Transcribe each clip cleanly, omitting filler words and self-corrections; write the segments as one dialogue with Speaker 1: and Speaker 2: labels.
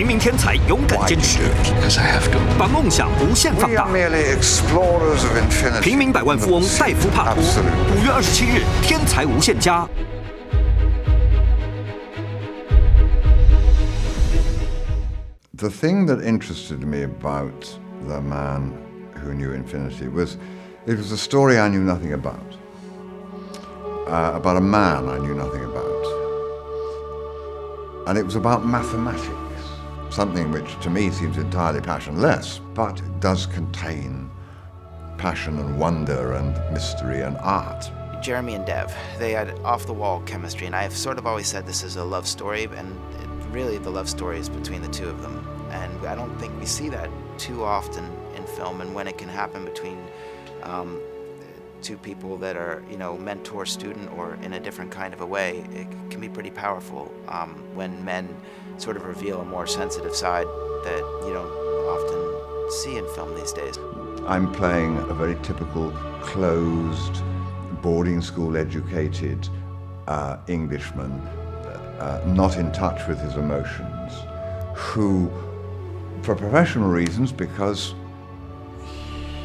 Speaker 1: 平民天才勇敢坚持，把梦想无限放大。平民百万富翁戴夫帕托，5月27日，天才无限家。
Speaker 2: The thing that interested me about The Man Who Knew Infinity was it was a story I knew nothing about a man I knew nothing about. And it was about mathematics, something which to me seems entirely passionless, but it does contain passion and wonder and mystery and art.
Speaker 3: Jeremy and Dev, they had off-the-wall chemistry, and I've sort of always said this is a love story, and really the love story is between the two of them. And I don't think we see that too often in film, and when it can happen between two people that are, mentor-student or in a different kind of a way, it can be pretty powerful when men sort of reveal a more sensitive side that you don't often see in film these days.
Speaker 2: I'm playing a very typical closed, boarding school educated Englishman, not in touch with his emotions, who, for professional reasons, because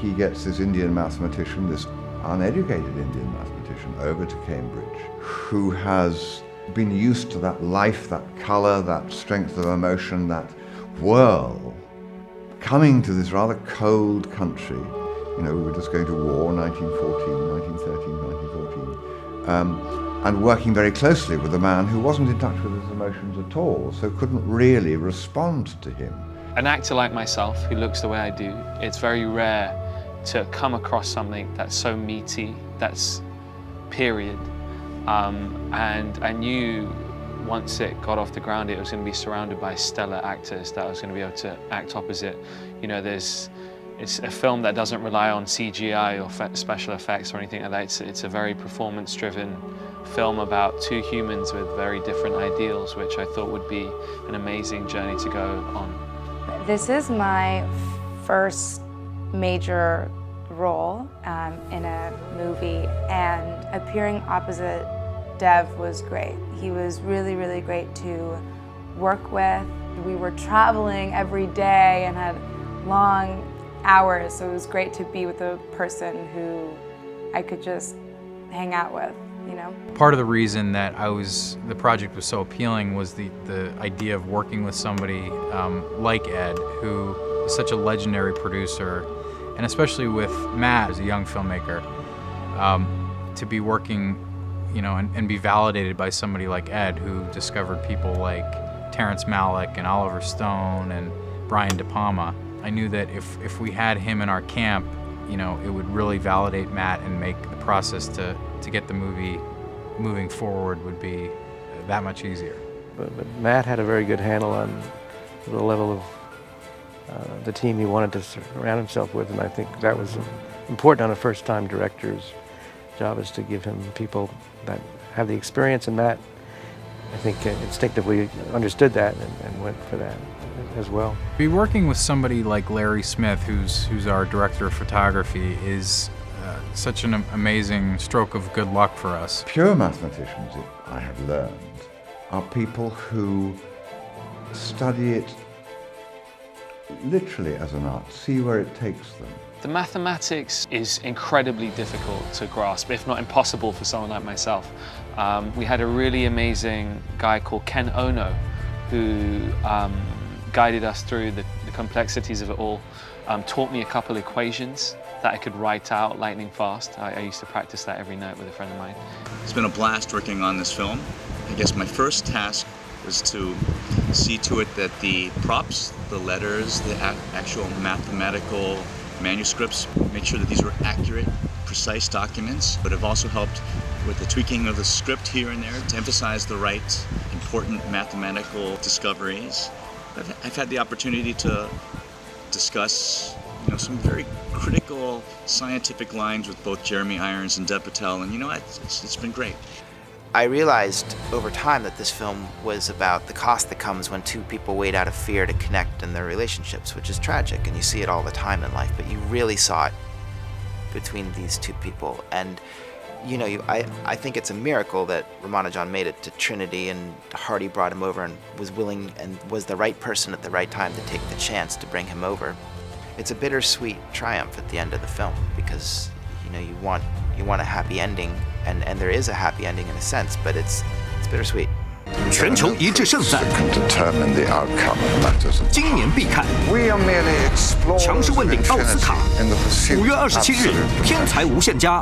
Speaker 2: he gets this Indian mathematician, this uneducated Indian mathematician, over to Cambridge, who has been used to that life, that colour, that strength of emotion, that whirl, coming to this rather cold country. We were just going to war, 1914, and working very closely with a man who wasn't in touch with his emotions at all, so couldn't really respond to him.
Speaker 4: An actor like myself, who looks the way I do, it's very rare to come across something that's so meaty, that's period. And I knew once it got off the ground, it was going to be surrounded by stellar actors that I was going to be able to act opposite. It's a film that doesn't rely on CGI or special effects or anything like that. It's a very performance-driven film about two humans with very different ideals, which I thought would be an amazing journey to go on.
Speaker 5: This is my first major role in a movie, and appearing opposite Dev was great. He was really, really great to work with. We were traveling every day and had long hours, so it was great to be with a person who I could just hang out with,
Speaker 6: Part of the reason that the project was so appealing was the idea of working with somebody like Ed, who is such a legendary producer, and especially with Matt as a young filmmaker, to be working, and be validated by somebody like Ed, who discovered people like Terrence Malick and Oliver Stone and Brian De Palma. I knew that if we had him in our camp, it would really validate Matt and make the process to get the movie moving forward would be that much easier.
Speaker 7: But Matt had a very good handle on the level of the team he wanted to surround himself with, and I think that was important on a first-time director's job, is to give him people that have the experience, and Matt, I think, instinctively understood that and went for that as well.
Speaker 6: Be working with somebody like Larry Smith, who's our director of photography, is such an amazing stroke of good luck for us.
Speaker 2: Pure mathematicians, I have learned, are people who study it literally as an art, see where it takes them.
Speaker 4: The mathematics is incredibly difficult to grasp, if not impossible for someone like myself. We had a really amazing guy called Ken Ono, who guided us through the complexities of it all, taught me a couple equations that I could write out lightning fast. I used to practice that every night with a friend of mine.
Speaker 8: It's been a blast working on this film. I guess my first task was to see to it that the props, the letters, the actual mathematical manuscripts, make sure that these were accurate, precise documents, but have also helped with the tweaking of the script here and there to emphasize the right, important mathematical discoveries. I've had the opportunity to discuss some very critical scientific lines with both Jeremy Irons and Dev Patel, and it's been great.
Speaker 3: I realized over time that this film was about the cost that comes when two people wait out of fear to connect in their relationships, which is tragic, and you see it all the time in life, but you really saw it between these two people. And I think it's a miracle that Ramanujan made it to Trinity and Hardy brought him over and was willing and was the right person at the right time to take the chance to bring him over. It's a bittersweet triumph at the end of the film because you want a happy ending and there is a happy ending in a sense, but it's bittersweet.
Speaker 1: 全球一致盛赞，今年必看。强势问鼎奥斯卡，5月27日，《天才无限家》。